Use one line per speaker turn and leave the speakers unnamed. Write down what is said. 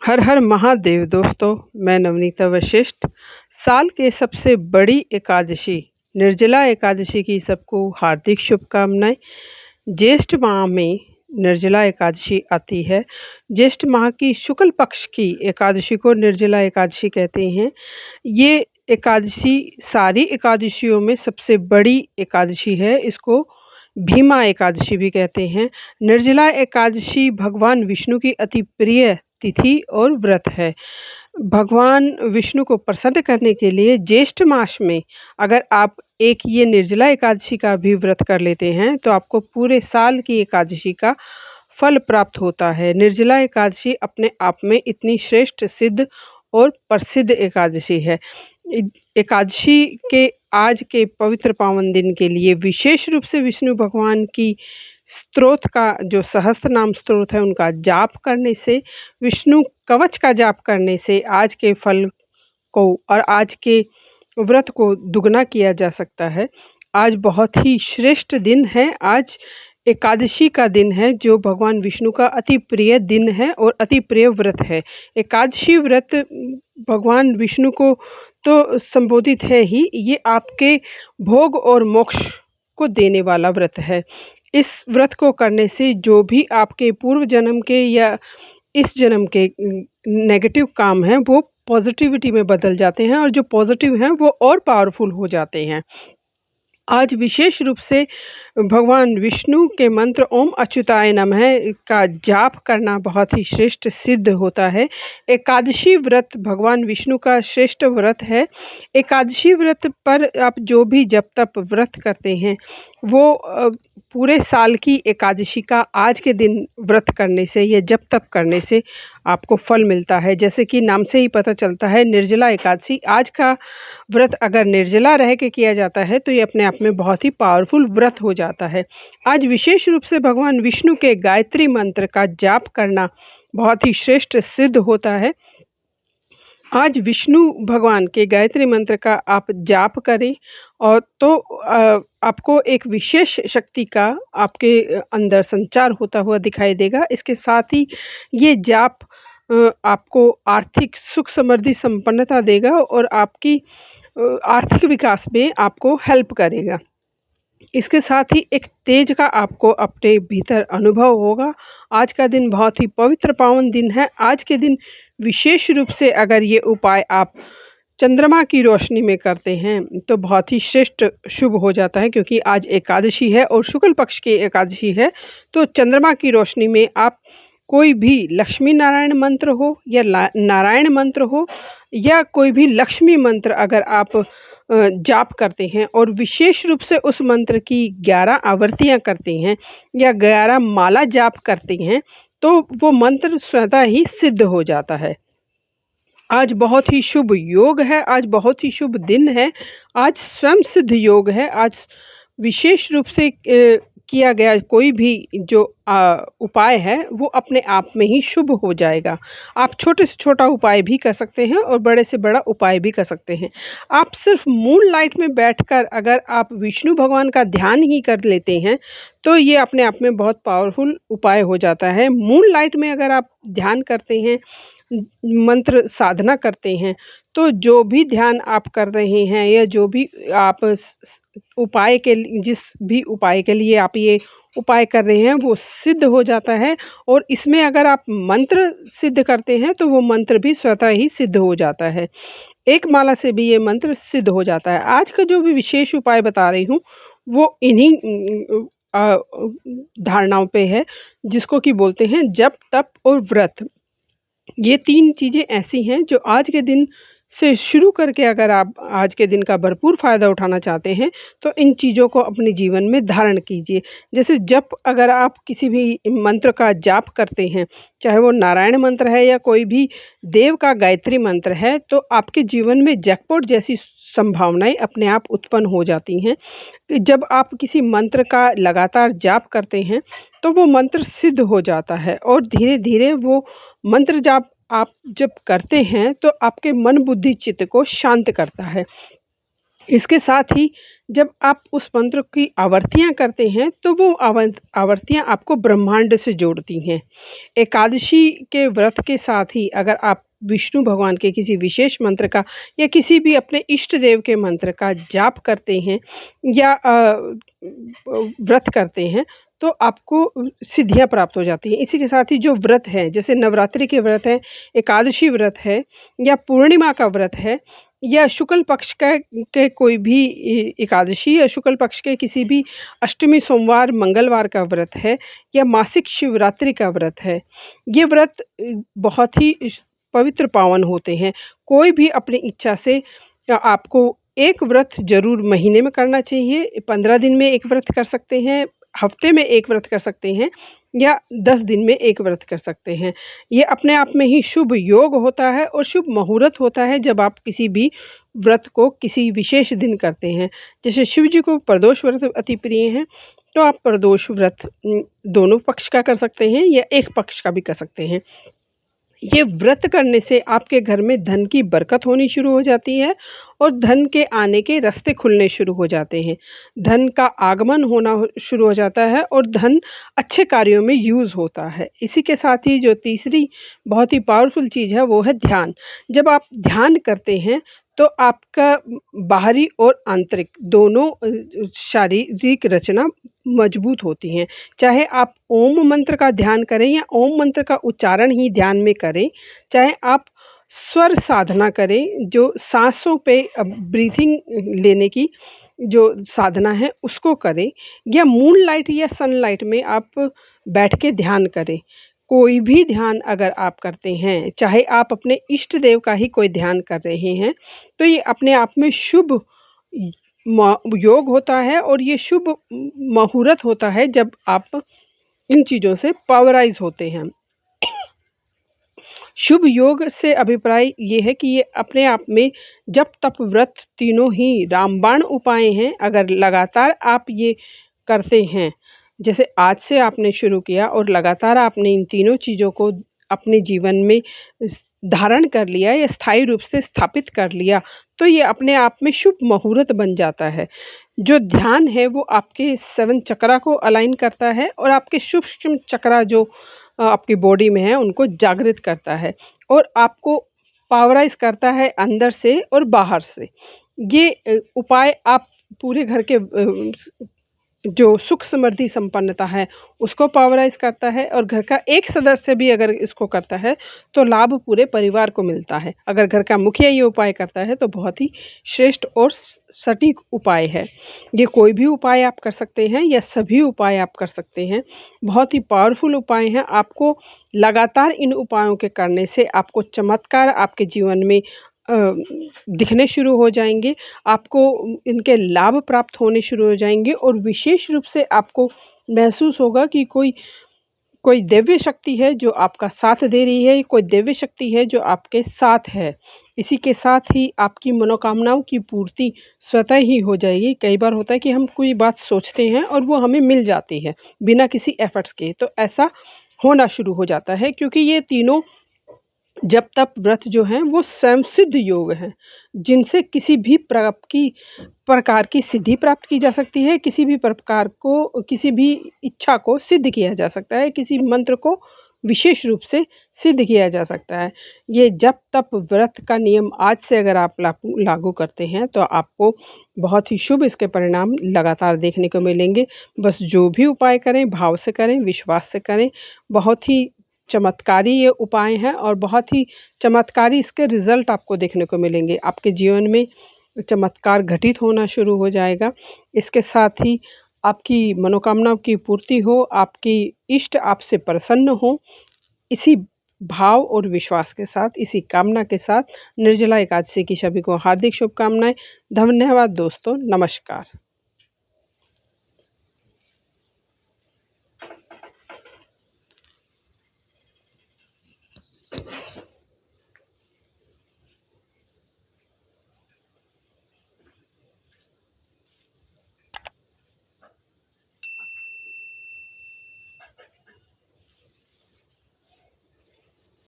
हर हर महादेव दोस्तों। मैं नवनीता वशिष्ठ। साल के सबसे बड़ी एकादशी निर्जला एकादशी की सबको हार्दिक शुभकामनाएं। ज्येष्ठ माह में निर्जला एकादशी आती है। ज्येष्ठ माह की शुक्ल पक्ष की एकादशी को निर्जला एकादशी कहते हैं। ये एकादशी सारी एकादशियों में सबसे बड़ी एकादशी है। इसको भीमा एकादशी भी कहते हैं। निर्जला एकादशी भगवान विष्णु की अति प्रिय तिथि और व्रत है। भगवान विष्णु को प्रसन्न करने के लिए ज्येष्ठ मास में अगर आप एक ये निर्जला एकादशी का भी व्रत कर लेते हैं तो आपको पूरे साल की एकादशी का फल प्राप्त होता है। निर्जला एकादशी अपने आप में इतनी श्रेष्ठ, सिद्ध और प्रसिद्ध एकादशी है। एकादशी के आज के पवित्र पावन दिन के लिए विशेष रूप से विष्णु भगवान की स्तोत्र का जो सहस्त्र नाम स्तोत्र है उनका जाप करने से, विष्णु कवच का जाप करने से आज के फल को और आज के व्रत को दुगना किया जा सकता है। आज बहुत ही श्रेष्ठ दिन है। आज एकादशी का दिन है जो भगवान विष्णु का अति प्रिय दिन है और अति प्रिय व्रत है। एकादशी व्रत भगवान विष्णु को तो संबोधित है ही, ये आपके भोग और मोक्ष को देने वाला व्रत है। इस व्रत को करने से जो भी आपके पूर्व जन्म के या इस जन्म के नेगेटिव काम हैं वो पॉजिटिविटी में बदल जाते हैं और जो पॉजिटिव हैं वो और पावरफुल हो जाते हैं। आज विशेष रूप से भगवान विष्णु के मंत्र ओम अच्युताय नमः का जाप करना बहुत ही श्रेष्ठ सिद्ध होता है। एकादशी व्रत भगवान विष्णु का श्रेष्ठ व्रत है। एकादशी व्रत पर आप जो भी जप तप व्रत करते हैं वो पूरे साल की एकादशी का आज के दिन व्रत करने से या जप तप करने से आपको फल मिलता है। जैसे कि नाम से ही पता चलता है निर्जला एकादशी, आज का व्रत अगर निर्जला रह के किया जाता है तो ये अपने आप में बहुत ही पावरफुल व्रत हो जाता है। आज विशेष रूप से भगवान विष्णु के गायत्री मंत्र का जाप करना बहुत ही श्रेष्ठ सिद्ध होता है। आज विष्णु भगवान के गायत्री मंत्र का आप जाप करें और तो आपको एक विशेष शक्ति का आपके अंदर संचार होता हुआ दिखाई देगा। इसके साथ ही ये जाप आपको आर्थिक सुख समृद्धि संपन्नता देगा और आपकी आर्थिक विकास में आपको हेल्प करेगा। इसके साथ ही एक तेज का आपको अपने भीतर अनुभव होगा। आज का दिन बहुत ही पवित्र पावन दिन है। आज के दिन विशेष रूप से अगर ये उपाय आप चंद्रमा की रोशनी में करते हैं तो बहुत ही श्रेष्ठ शुभ हो जाता है, क्योंकि आज एकादशी है और शुक्ल पक्ष की एकादशी है। तो चंद्रमा की रोशनी में आप कोई भी लक्ष्मी नारायण मंत्र हो या नारायण मंत्र हो या कोई भी लक्ष्मी मंत्र अगर आप जाप करते हैं और विशेष रूप से उस मंत्र की 11 आवर्तियां करते हैं या 11 माला जाप करते हैं तो वो मंत्र स्वतः ही सिद्ध हो जाता है। आज बहुत ही शुभ योग है, आज बहुत ही शुभ दिन है, आज स्वयं सिद्ध योग है। आज विशेष रूप से किया गया कोई भी जो उपाय है वो अपने आप में ही शुभ हो जाएगा। आप छोटे से छोटा उपाय भी कर सकते हैं और बड़े से बड़ा उपाय भी कर सकते हैं। आप सिर्फ मून लाइट में बैठकर अगर आप विष्णु भगवान का ध्यान ही कर लेते हैं तो ये अपने आप में बहुत पावरफुल उपाय हो जाता है। मून लाइट में अगर आप ध्यान करते हैं, मंत्र साधना करते हैं तो जो भी ध्यान आप कर रहे हैं या जो भी आप उपाय के जिस भी उपाय के लिए आप ये उपाय कर रहे हैं वो सिद्ध हो जाता है। और इसमें अगर आप मंत्र सिद्ध करते हैं तो वो मंत्र भी स्वतः ही सिद्ध हो जाता है। एक माला से भी ये मंत्र सिद्ध हो जाता है। आज का जो भी विशेष उपाय बता रही हूँ वो इन्हीं धारणाओं पे है, जिसको कि बोलते हैं जप तप और व्रत। ये 3 चीज़ें ऐसी हैं जो आज के दिन से शुरू करके अगर आप आज के दिन का भरपूर फ़ायदा उठाना चाहते हैं तो इन चीज़ों को अपने जीवन में धारण कीजिए। जैसे जप, अगर आप किसी भी मंत्र का जाप करते हैं, चाहे वो नारायण मंत्र है या कोई भी देव का गायत्री मंत्र है, तो आपके जीवन में जैकपॉट जैसी संभावनाएं अपने आप उत्पन्न हो जाती हैं। जब आप किसी मंत्र का लगातार जाप करते हैं तो वो मंत्र सिद्ध हो जाता है और धीरे धीरे वो मंत्र जाप आप जब करते हैं तो आपके मन बुद्धि चित्त को शांत करता है। इसके साथ ही जब आप उस मंत्र की आवर्तियाँ करते हैं तो वो आवर्तियाँ आपको ब्रह्मांड से जोड़ती हैं। एकादशी के व्रत के साथ ही अगर आप विष्णु भगवान के किसी विशेष मंत्र का या किसी भी अपने इष्ट देव के मंत्र का जाप करते हैं या व्रत करते हैं तो आपको सिद्धियाँ प्राप्त हो जाती हैं। इसी के साथ ही जो व्रत हैं, जैसे नवरात्रि के व्रत हैं, एकादशी व्रत है या पूर्णिमा का व्रत है या शुक्ल पक्ष का के कोई भी एकादशी या शुक्ल पक्ष के किसी भी अष्टमी, सोमवार, मंगलवार का व्रत है या मासिक शिवरात्रि का व्रत है। ये व्रत बहुत ही पवित्र पावन होते हैं। कोई भी अपनी इच्छा से आपको एक व्रत ज़रूर महीने में करना चाहिए, 15 दिन में एक व्रत कर सकते हैं, हफ्ते में एक व्रत कर सकते हैं या 10 दिन में एक व्रत कर सकते हैं। ये अपने आप में ही शुभ योग होता है और शुभ मुहूर्त होता है जब आप किसी भी व्रत को किसी विशेष दिन करते हैं। जैसे शिव जी को प्रदोष व्रत अति प्रिय हैं, तो आप प्रदोष व्रत दोनों पक्ष का कर सकते हैं या एक पक्ष का भी कर सकते हैं। ये व्रत करने से आपके घर में धन की बरकत होनी शुरू हो जाती है और धन के आने के रास्ते खुलने शुरू हो जाते हैं। धन का आगमन होना शुरू हो जाता है और धन अच्छे कार्यों में यूज़ होता है। इसी के साथ ही जो तीसरी बहुत ही पावरफुल चीज़ है वो है ध्यान। जब आप ध्यान करते हैं तो आपका बाहरी और आंतरिक दोनों शारीरिक रचना मजबूत होती हैं। चाहे आप ओम मंत्र का ध्यान करें या ओम मंत्र का उच्चारण ही ध्यान में करें, चाहे आप स्वर साधना करें, जो सांसों पे ब्रीथिंग लेने की जो साधना है उसको करें, या मूनलाइट या सनलाइट में आप बैठ के ध्यान करें। कोई भी ध्यान अगर आप करते हैं, चाहे आप अपने इष्ट देव का ही कोई ध्यान कर रहे हैं, तो ये अपने आप में शुभ योग होता है और ये शुभ मुहूर्त होता है जब आप इन चीज़ों से पावराइज होते हैं। शुभ योग से अभिप्राय ये है कि ये अपने आप में जप तप व्रत तीनों ही रामबाण उपाय हैं। अगर लगातार आप ये करते हैं, जैसे आज से आपने शुरू किया और लगातार आपने इन तीनों चीज़ों को अपने जीवन में धारण कर लिया या स्थायी रूप से स्थापित कर लिया, तो ये अपने आप में शुभ मुहूर्त बन जाता है। जो ध्यान है वो आपके 7 चक्रा को अलाइन करता है और आपके सूक्ष्म चक्रा जो आपकी बॉडी में है उनको जागृत करता है और आपको पावराइज करता है अंदर से और बाहर से। ये उपाय आप पूरे घर के जो सुख समृद्धि संपन्नता है उसको पावराइज करता है और घर का एक सदस्य भी अगर इसको करता है तो लाभ पूरे परिवार को मिलता है। अगर घर का मुखिया ये उपाय करता है तो बहुत ही श्रेष्ठ और सटीक उपाय है। ये कोई भी उपाय आप कर सकते हैं या सभी उपाय आप कर सकते हैं। बहुत ही पावरफुल उपाय हैं। आपको लगातार इन उपायों के करने से आपको चमत्कार आपके जीवन में दिखने शुरू हो जाएंगे। आपको इनके लाभ प्राप्त होने शुरू हो जाएंगे और विशेष रूप से आपको महसूस होगा कि कोई दिव्य शक्ति है जो आपका साथ दे रही है, कोई दिव्य शक्ति है जो आपके साथ है। इसी के साथ ही आपकी मनोकामनाओं की पूर्ति स्वतः ही हो जाएगी। कई बार होता है कि हम कोई बात सोचते हैं और वो हमें मिल जाती है बिना किसी एफर्ट्स के, तो ऐसा होना शुरू हो जाता है क्योंकि ये तीनों जप तप व्रत जो हैं वो स्वयं सिद्ध योग हैं, जिनसे किसी भी प्रकार की सिद्धि प्राप्त की जा सकती है। किसी भी प्रकार को किसी भी इच्छा को सिद्ध किया जा सकता है, किसी मंत्र को विशेष रूप से सिद्ध किया जा सकता है। ये जप तप व्रत का नियम आज से अगर आप लागू करते हैं तो आपको बहुत ही शुभ इसके परिणाम लगातार देखने को मिलेंगे। बस जो भी उपाय करें भाव से करें, विश्वास से करें। बहुत ही चमत्कारी ये उपाय हैं और बहुत ही चमत्कारी इसके रिज़ल्ट आपको देखने को मिलेंगे। आपके जीवन में चमत्कार घटित होना शुरू हो जाएगा। इसके साथ ही आपकी मनोकामनाओं की पूर्ति हो, आपकी इष्ट आपसे प्रसन्न हो। इसी भाव और विश्वास के साथ, इसी कामना के साथ निर्जला एकादशी की सभी को हार्दिक शुभकामनाएं। धन्यवाद दोस्तों, नमस्कार।